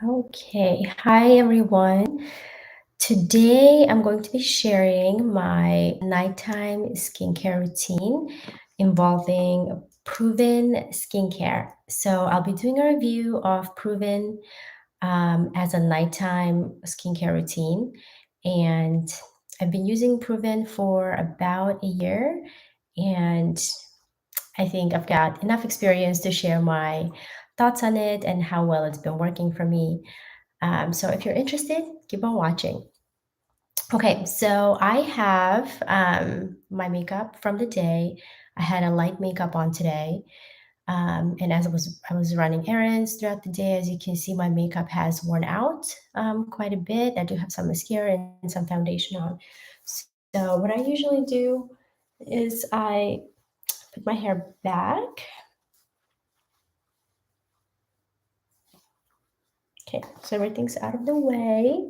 Okay, hi everyone. Today I'm going to be sharing my nighttime skincare routine involving proven skincare. So I'll be doing a review of proven as a nighttime skincare routine. And I've been using proven for about a year. And I think I've got enough experience to share my thoughts on it and how well it's been working for me. So if you're interested, keep on watching. Okay, so I have my makeup from the day. I had a light makeup on today, and as I was running errands throughout the day, as you can see, my makeup has worn out quite a bit. I do have some mascara and some foundation on. So what I usually do is I put my hair back. Okay, so everything's out of the way.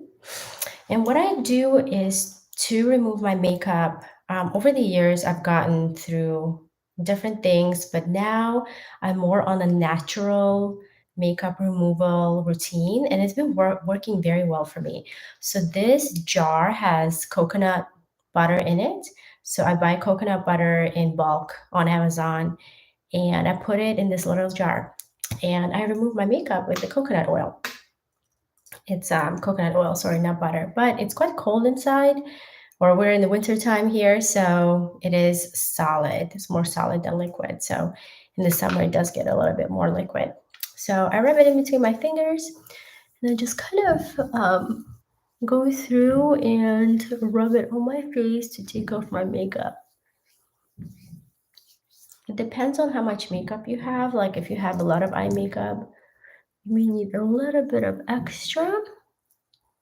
And what I do is to remove my makeup. Over the years, I've gotten through different things, but now I'm more on a natural makeup removal routine, and it's been working very well for me. So this jar has coconut butter in it. So I buy coconut butter in bulk on Amazon, and I put it in this little jar, and I remove my makeup with the coconut oil. It's coconut oil, sorry, not butter, but it's quite cold inside, or we're in the winter time here, so it is solid. It's more solid than liquid. So in the summer, it does get a little bit more liquid. So I rub it in between my fingers, and I just kind of go through and rub it on my face to take off my makeup. It depends on how much makeup you have. Like if you have a lot of eye makeup, you may need a little bit of extra.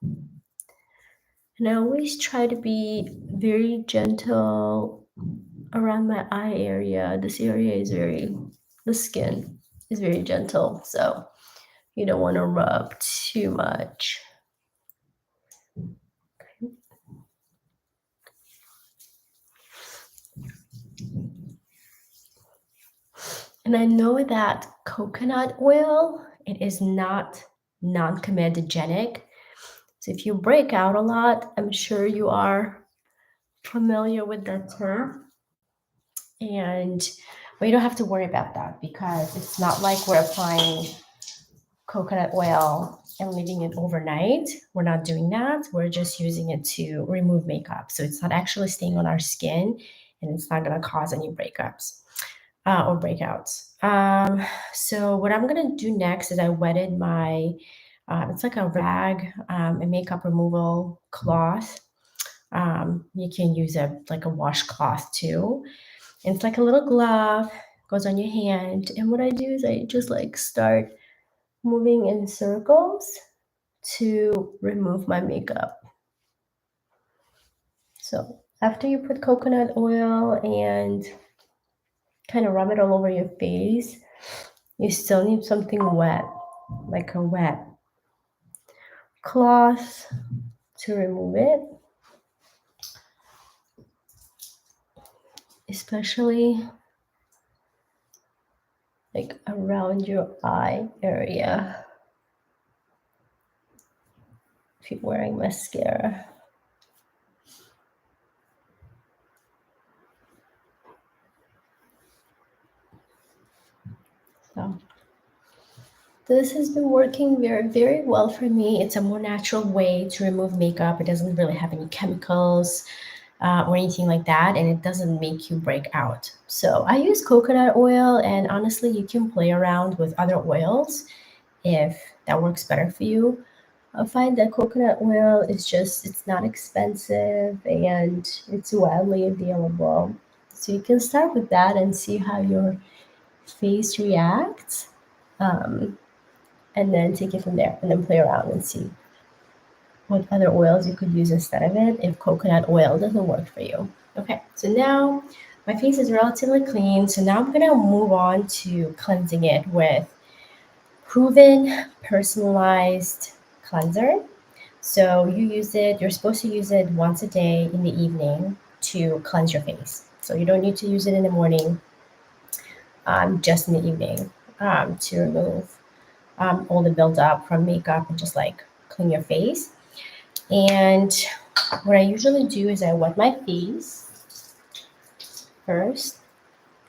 And I always try to be very gentle around my eye area. This area is the skin is very gentle. So you don't want to rub too much. And I know that coconut oil, it is not non-comedogenic. So if you break out a lot, I'm sure you are familiar with that term. And we don't have to worry about that because it's not like we're applying coconut oil and leaving it overnight. We're not doing that. We're just using it to remove makeup. So it's not actually staying on our skin and it's not going to cause any breakups or breakouts. So what I'm going to do next is I wetted my, it's like a rag, a makeup removal cloth. You can use like a washcloth too. And it's like a little glove, goes on your hand. And what I do is I just like start moving in circles to remove my makeup. So after you put coconut oil and kind of rub it all over your face, you still need something wet, like a wet cloth to remove it, especially like around your eye area if you're wearing mascara. So this has been working very, very well for me. It's a more natural way to remove makeup. It doesn't really have any chemicals or anything like that, and it doesn't make you break out. So I use coconut oil, and honestly, you can play around with other oils if that works better for you. I find that coconut oil is just, it's not expensive and it's widely available. So you can start with that and see how your face reacts. Um, and then take it from there and then play around and see what other oils you could use instead of it if coconut oil doesn't work for you. Okay, so now my face is relatively clean. So now I'm gonna move on to cleansing it with proven personalized cleanser. So you use it, you're supposed to use it once a day in the evening to cleanse your face. So you don't need to use it in the morning, just in the evening to remove all the buildup from makeup and just like clean your face. And what I usually do is I wet my face first.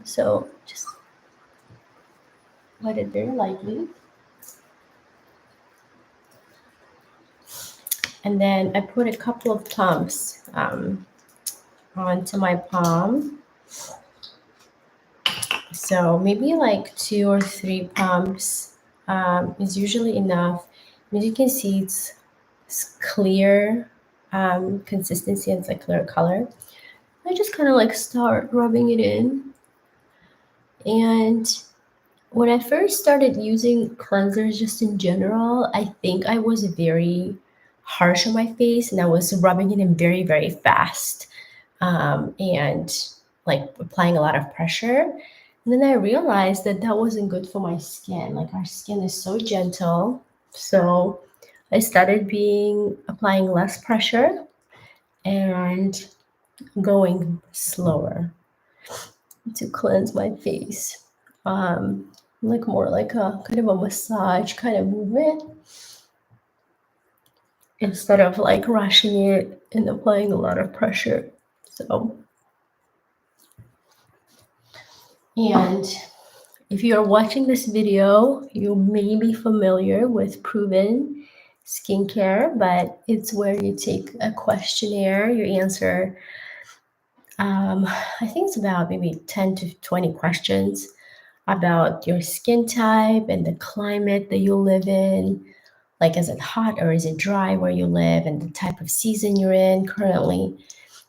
So just wet it very lightly. And then I put a couple of pumps onto my palm. So maybe like 2 or 3 pumps is usually enough. As you can see, it's clear consistency and it's a clear color. I just kind of like start rubbing it in. And when I first started using cleansers just in general, I think I was very harsh on my face and I was rubbing it in very, very fast and like applying a lot of pressure. And then I realized that that wasn't good for my skin. Like our skin is so gentle. So I started applying less pressure and going slower to cleanse my face. Like more like a kind of a massage kind of movement instead of like rushing it and applying a lot of pressure. So, and if you are watching this video, you may be familiar with Proven Skincare, but it's where you take a questionnaire, you answer, I think it's about maybe 10 to 20 questions about your skin type and the climate that you live in. Like, is it hot or is it dry where you live, and the type of season you're in currently.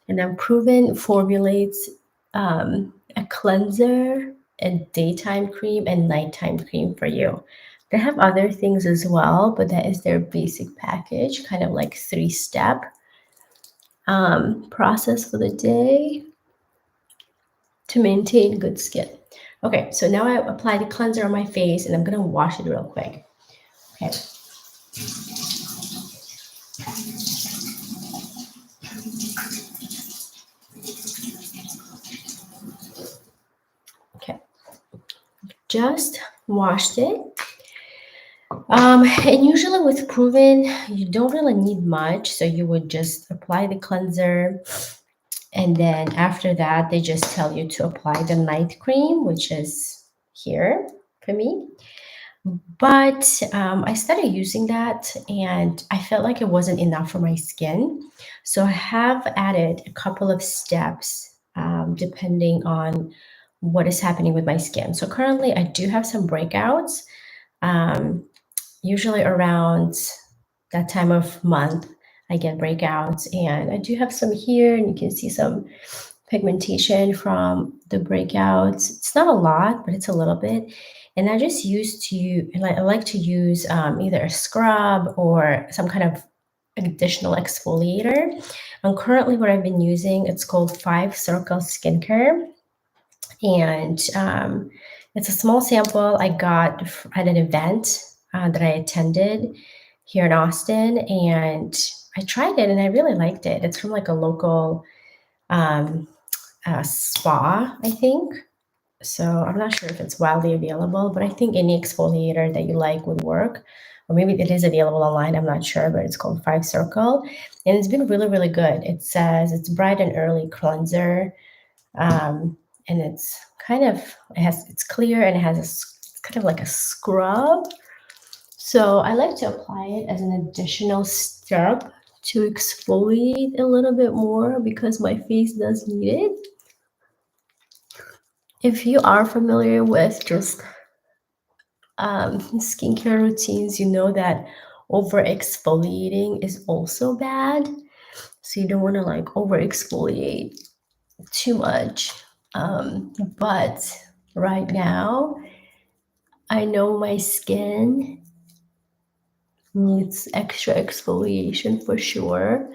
And then Proven formulates a cleanser, a daytime cream, and nighttime cream for you. They have other things as well, but that is their basic package, kind of like 3-step process for the day to maintain good skin. Okay, so now I apply the cleanser on my face and I'm gonna wash it real quick. Okay. Okay. Just washed it. And usually with Proven, you don't really need much. So you would just apply the cleanser. And then after that, they just tell you to apply the night cream, which is here for me. But I started using that and I felt like it wasn't enough for my skin. So I have added a couple of steps depending on what is happening with my skin. So currently, I do have some breakouts. Um, Usually around that time of month, I get breakouts, and I do have some here, and you can see some pigmentation from the breakouts. It's not a lot, but it's a little bit. And I just used to, I like to use either a scrub or some kind of additional exfoliator. And currently, what I've been using, it's called 5 Circle Skincare, and it's a small sample I got at an event that I attended here in Austin, and I tried it and I really liked it. It's from like a local um, spa, I think. So I'm not sure if it's widely available, but I think any exfoliator that you like would work. Or maybe it is available online. I'm not sure, but it's called 5 Circle, and it's been really, really good. It says it's bright and early cleanser, and it's kind of it's clear and it has it's kind of like a scrub. So I like to apply it as an additional step to exfoliate a little bit more because my face does need it. If you are familiar with just skincare routines, you know that over exfoliating is also bad. So you don't want to like over exfoliate too much. But right now, I know my skin needs extra exfoliation for sure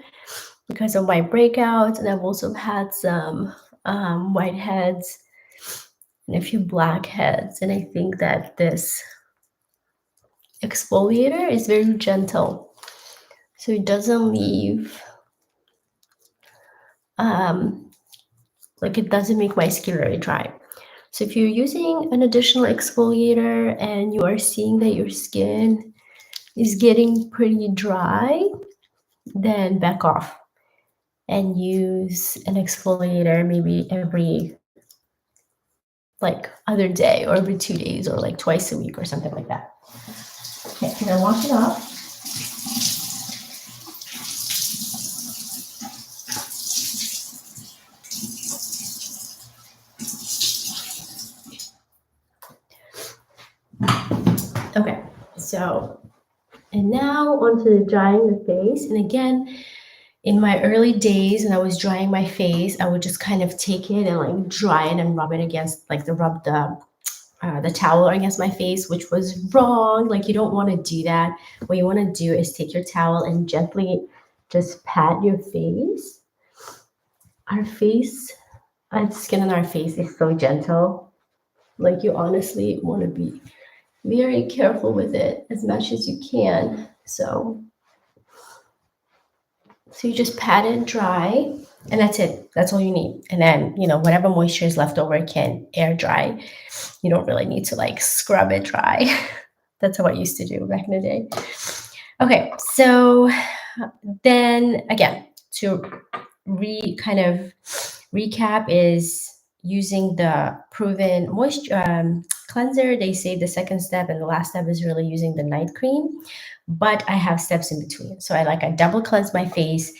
because of my breakouts, and I've also had some whiteheads and a few blackheads. And I think that this exfoliator is very gentle, so it doesn't leave like it doesn't make my skin very dry. So if you're using an additional exfoliator and you are seeing that your skin is getting pretty dry, then back off and use an exfoliator maybe every like other day or every 2 days or like twice a week or something like that. Okay, I'm gonna wash it off. Okay, so, and now onto drying the face. And again, in my early days when I was drying my face, I would just kind of take it and like dry it and rub it against, like the towel against my face, which was wrong. Like you don't want to do that. What you want to do is take your towel and gently just pat your face. Our face, our skin on our face is so gentle. Like you honestly want to be very careful with it as much as you can. So you just pat it dry, and that's it. That's all you need. And then, whatever moisture is left over can air dry. You don't really need to like scrub it dry. That's how I used to do back in the day. Okay, so then again, to kind of recap is using the proven moisture cleanser. They say the second step and the last step is really using the night cream, but I have steps in between. So I double cleanse my face,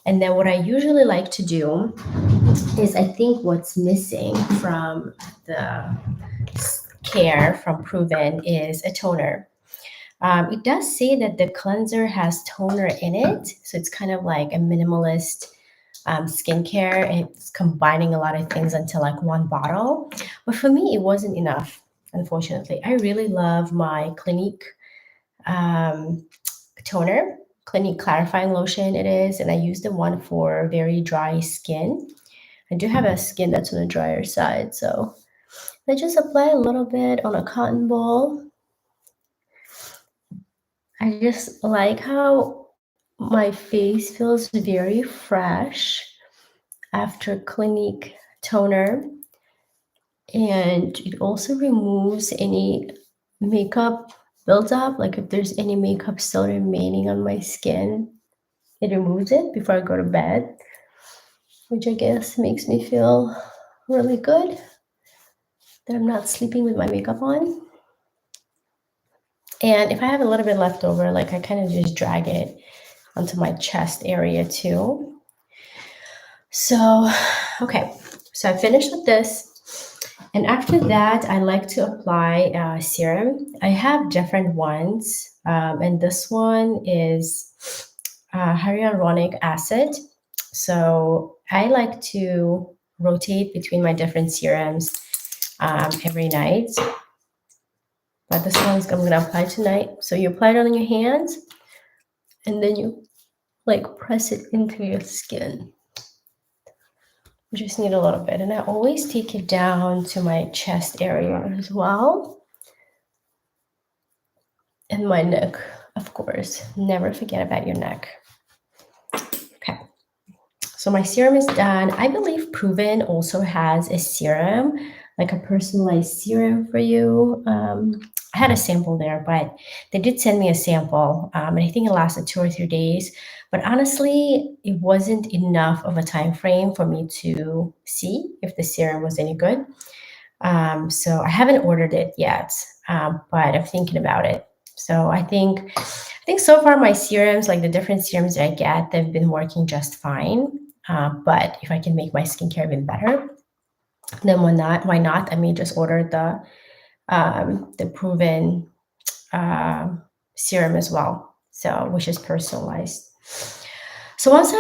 and then what I usually like to do is, I think what's missing from the care from Proven is a toner. It does say that the cleanser has toner in it, so it's kind of like a minimalist skincare. It's combining a lot of things into like one bottle, but for me, it wasn't enough. Unfortunately, I really love my Clinique um, toner, Clinique clarifying lotion. It is, and I use the one for very dry skin. I do have a skin that's on the drier side, so I just apply a little bit on a cotton ball. I just like how my face feels very fresh after Clinique toner, and it also removes any makeup buildup. Like if there's any makeup still remaining on my skin, it removes it before I go to bed, which I guess makes me feel really good that I'm not sleeping with my makeup on. And if I have a little bit left over, like I kind of just drag it onto my chest area too. So, okay, so I finished with this. And after that, I like to apply serum. I have different ones, and this one is hyaluronic acid. So I like to rotate between my different serums every night. But this one's I'm gonna apply tonight. So you apply it on your hands, and then you like press it into your skin. You just need a little bit, and I always take it down to my chest area as well, and my neck, of course. Never forget about your neck. Okay, so my serum is done. I believe Proven also has a serum, like a personalized serum for you. I had a sample there, but they did send me a sample, and I think it lasted 2 or 3 days. But honestly, it wasn't enough of a time frame for me to see if the serum was any good. So I haven't ordered it yet, but I'm thinking about it. So I think so far my serums, like the different serums that I get, they've been working just fine. But if I can make my skincare even better, then why not? Why not? I may just order the Proven serum as well, so which is personalized. So once I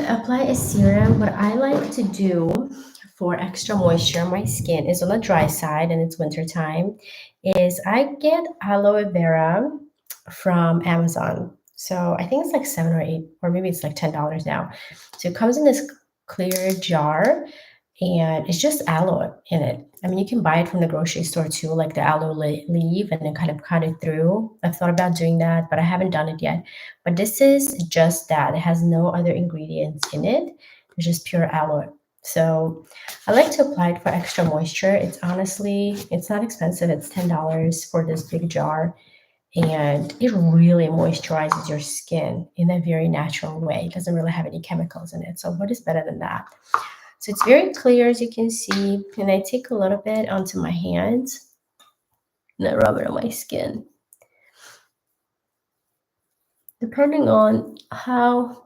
apply a serum, what I like to do for extra moisture on my skin is on the dry side, and it's winter time, is I get aloe vera from Amazon. So I think it's like 7 or 8, or maybe it's like $10 now. So it comes in this clear jar, and it's just aloe in it. I mean, you can buy it from the grocery store too, like the aloe leaf, and then kind of cut it through. I've thought about doing that, but I haven't done it yet. But this is just that. It has no other ingredients in it. It's just pure aloe. So I like to apply it for extra moisture. It's not expensive. It's $10 for this big jar. And it really moisturizes your skin in a very natural way. It doesn't really have any chemicals in it. So what is better than that? So it's very clear, as you can see. And I take a little bit onto my hands and I rub it on my skin. Depending on how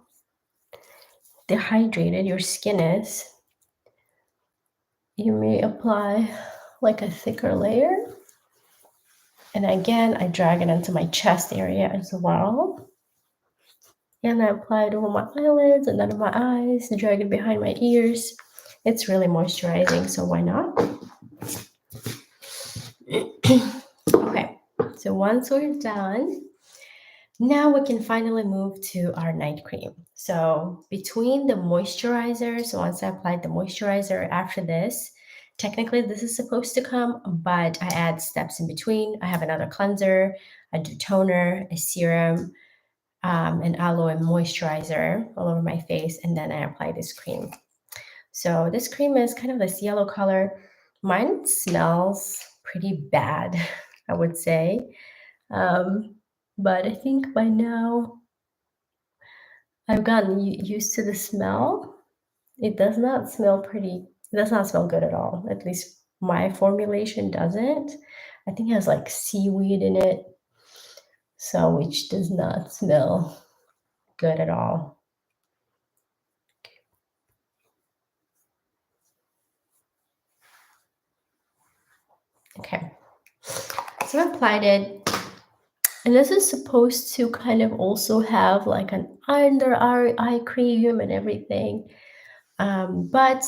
dehydrated your skin is, you may apply like a thicker layer. And again, I drag it into my chest area as well. And I apply it over my eyelids and under my eyes, drag it behind my ears. It's really moisturizing, so why not? Okay, so once we're done, now we can finally move to our night cream. So between the moisturizer, so once I applied the moisturizer after this, technically this is supposed to come, but I add steps in between. I have another cleanser, I do toner, a serum, an aloe moisturizer all over my face, and then I apply this cream. So this cream is kind of this yellow color. Mine smells pretty bad, I would say. Um, but I think by now I've gotten used to the smell. It does not smell pretty, it does not smell good at all. At least my formulation doesn't. I think it has like seaweed in it, so which does not smell good at all. Okay, so I applied it, and this is supposed to kind of also have like an under eye cream and everything. But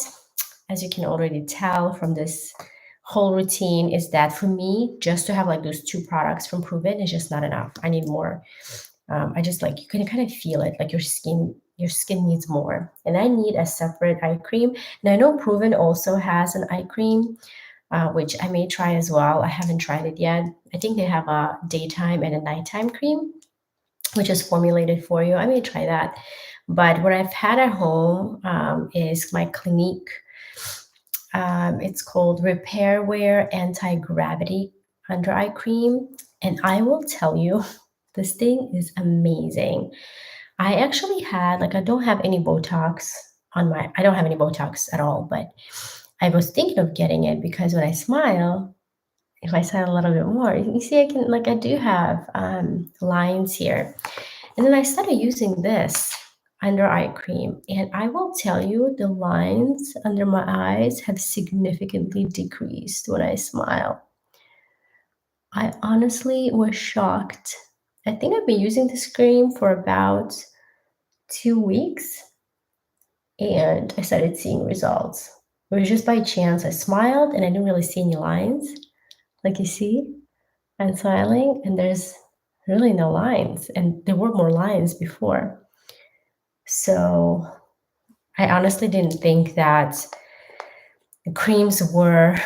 as you can already tell from this whole routine, is that for me, just to have like those two products from Proven is just not enough. I need more. I just like you can kind of feel it, like your skin needs more. And I need a separate eye cream. And I know Proven also has an eye cream, which I may try as well. I haven't tried it yet. I think they have a daytime and a nighttime cream, which is formulated for you. I may try that. But what I've had at home is my Clinique. It's called Repair Wear Anti-Gravity Under Eye Cream. And I will tell you, this thing is amazing. I actually had, like, I don't have any Botox at all, but I was thinking of getting it because when I smile, if I smile a little bit more, you see, I do have lines here. And then I started using this under eye cream, and I will tell you the lines under my eyes have significantly decreased when I smile. I honestly was shocked. I think I've been using this cream for about 2 weeks, and I started seeing results. It was just by chance. I smiled and I didn't really see any lines. Like you see, I'm smiling and there's really no lines, and there were more lines before. So I honestly didn't think that the creams were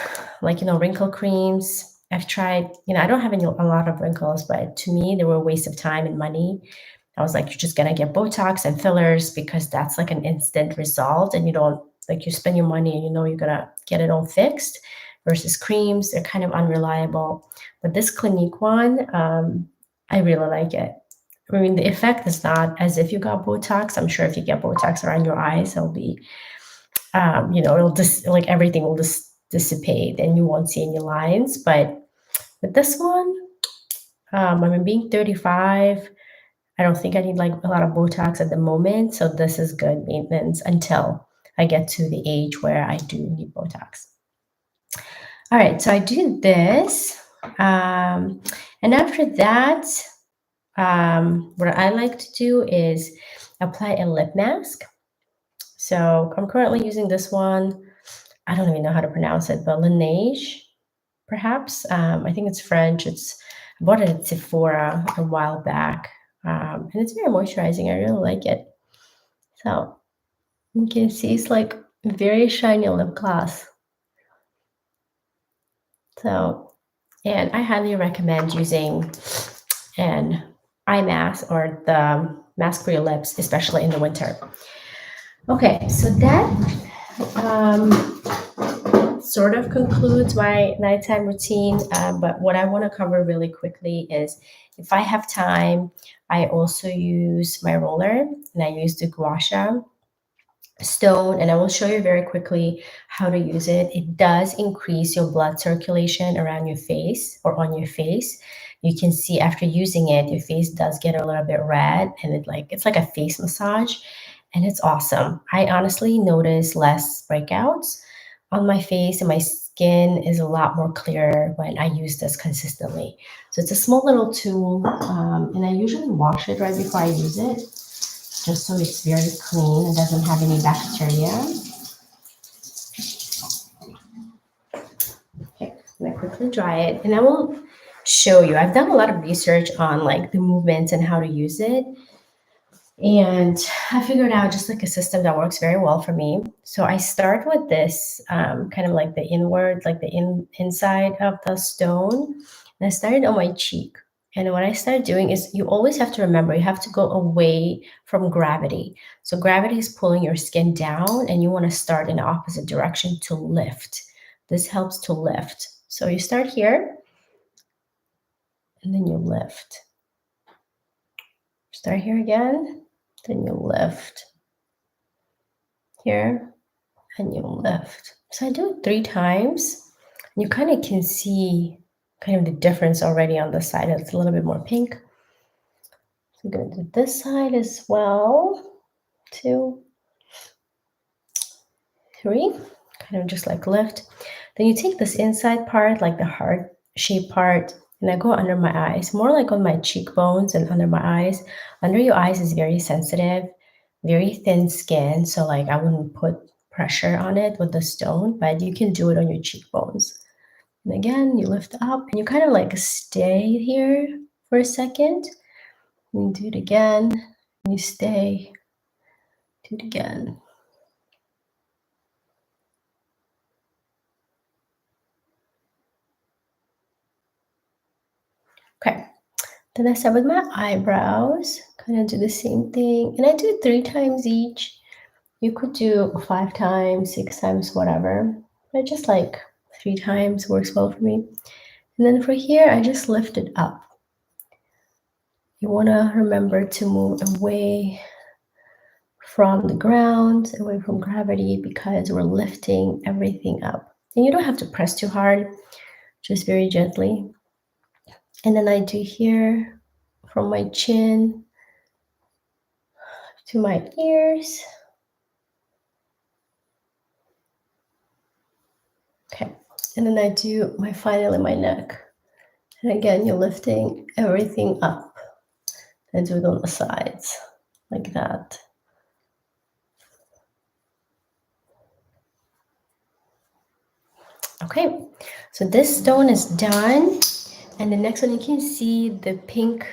like, wrinkle creams. I've tried, I don't have a lot of wrinkles, but to me, they were a waste of time and money. I was like, you're just gonna get Botox and fillers because that's like an instant result, and you don't like you spend your money and you're gonna get it all fixed. Versus creams, they're kind of unreliable. But this Clinique one, I really like it. I mean, the effect is not as if you got Botox. I'm sure if you get Botox around your eyes, it'll be, it'll just like everything will just dissipate and you won't see any lines. But with this one, I mean, being 35, I don't think I need like a lot of Botox at the moment. So this is good maintenance until I get to the age where I do need Botox. All right, so I do this. And after that, what I like to do is apply a lip mask. So I'm currently using this one. I don't even know how to pronounce it, but Laneige, perhaps. I think it's French. I bought it at Sephora a while back, and it's very moisturizing. I really like it. So you can see it's like very shiny lip gloss. So, and I highly recommend using an eye mask or the mask for your lips, especially in the winter. Okay, so that Sort of concludes my nighttime routine. But what I want to cover really quickly is if I have time, I also use my roller and I use the gua sha stone, and I will show you very quickly how to use it. It does increase your blood circulation around your face or on your face. You can see after using it, your face does get a little bit red, and it's like a face massage, and it's awesome. I honestly notice less breakouts on my face, and my skin is a lot more clearer when I use this consistently. So it's a small little tool, and I usually wash it right before I use it just so it's very clean and doesn't have any bacteria. Okay, I'm gonna quickly dry it and I will show you. I've done a lot of research on like the movements and how to use it. And I figured out just like a system that works very well for me. So I start with this kind of like the inward, like the inside of the stone. And I started on my cheek. And what I started doing is you always have to remember you have to go away from gravity. So gravity is pulling your skin down, and you want to start in the opposite direction to lift. This helps to lift. So you start here and then you lift. Start here again, then you lift. Here and you lift. So I do it 3 times. You kind of can see kind of the difference already on the side. It's a little bit more pink. So I'm going to do this side as well. 2, 3. Kind of just like lift. Then you take this inside part, like the heart-shaped part, and I go under my eyes, more like on my cheekbones and under my eyes. Under your eyes is very sensitive, very thin skin, so like I wouldn't put pressure on it with the stone, but you can do it on your cheekbones. And again, you lift up and you kind of like stay here for a second. And do it again. And you stay. Do it again. Okay. Then I start with my eyebrows. Kind of do the same thing. And I do 3 times each. You could do 5 times, 6 times, whatever. But just like 3 times works well for me. And then for here, I just lift it up. You want to remember to move away from the ground, away from gravity, because we're lifting everything up. And you don't have to press too hard, just very gently. And then I do here from my chin to my ears. Okay. And then I do finally my neck. And again, you're lifting everything up. I do it on the sides like that. Okay, so this stone is done. And the next one, you can see the pink,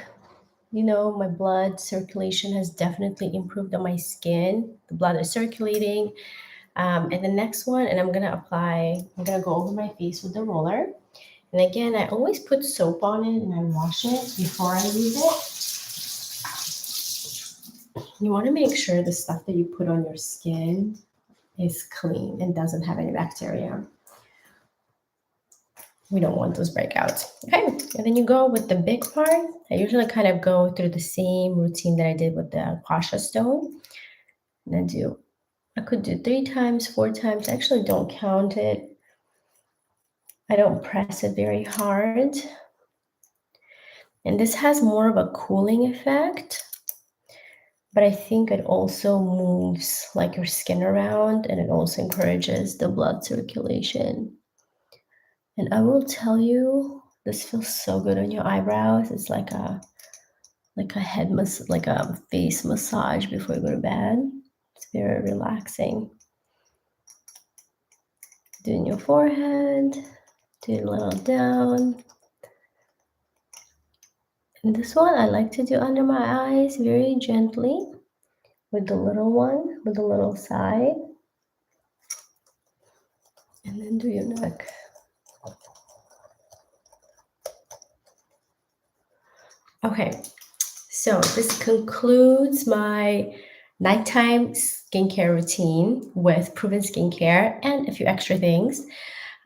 my blood circulation has definitely improved on my skin. The blood is circulating. And the next one, and I'm gonna go over my face with the roller. And again, I always put soap on it and I wash it before I use it. You wanna make sure the stuff that you put on your skin is clean and doesn't have any bacteria. We don't want those breakouts. Okay, and then you go with the big part. I usually kind of go through the same routine that I did with the Pasha stone. And I could do 3 times, 4 times. I actually don't count it. I don't press it very hard. And this has more of a cooling effect, but I think it also moves like your skin around, and it also encourages the blood circulation. And I will tell you, this feels so good on your eyebrows. It's like a face massage before you go to bed. It's very relaxing. Doing your forehead, do it a little down. And this one I like to do under my eyes very gently with the little one, with the little side. And then do your neck. Okay, so this concludes my nighttime skincare routine with proven skincare and a few extra things.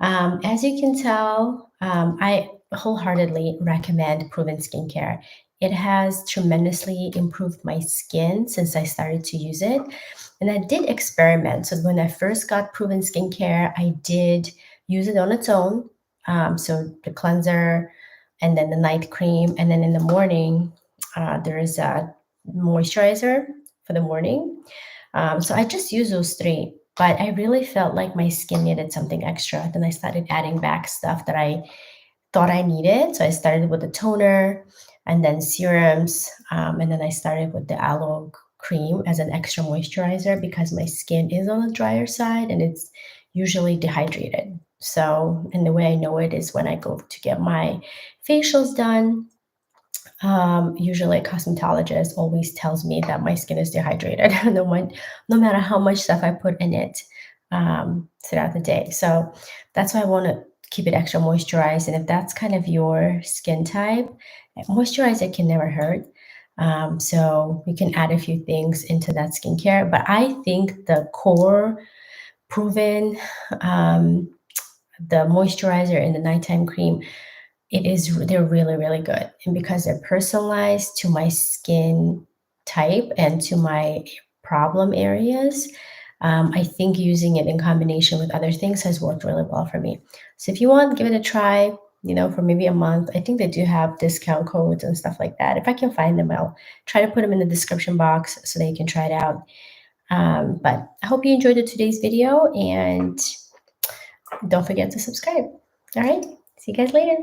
As you can tell, I wholeheartedly recommend Proven Skincare. It has tremendously improved my skin since I started to use it. And I did experiment. So when I first got Proven Skincare, I did use it on its own. So the cleanser and then the night cream. And then in the morning, there is a moisturizer for the morning. So I just use those three, but I really felt like my skin needed something extra. Then I started adding back stuff that I thought I needed. So I started with the toner and then serums. And then I started with the aloe cream as an extra moisturizer because my skin is on the drier side and it's usually dehydrated. So, and the way I know it is when I go to get my facials done, usually a cosmetologist always tells me that my skin is dehydrated no matter how much stuff I put in it throughout the day. So that's why I want to keep it extra moisturized. And if that's kind of your skin type, moisturizer can never hurt. So you can add a few things into that skincare. But I think the core proven, um, the moisturizer and the nighttime cream, they're really, really good. And because they're personalized to my skin type and to my problem areas, I think using it in combination with other things has worked really well for me. So if you want, give it a try, for maybe a month. I think they do have discount codes and stuff like that. If I can find them, I'll try to put them in the description box so that you can try it out. But I hope you enjoyed today's video and don't forget to subscribe. All right. See you guys later.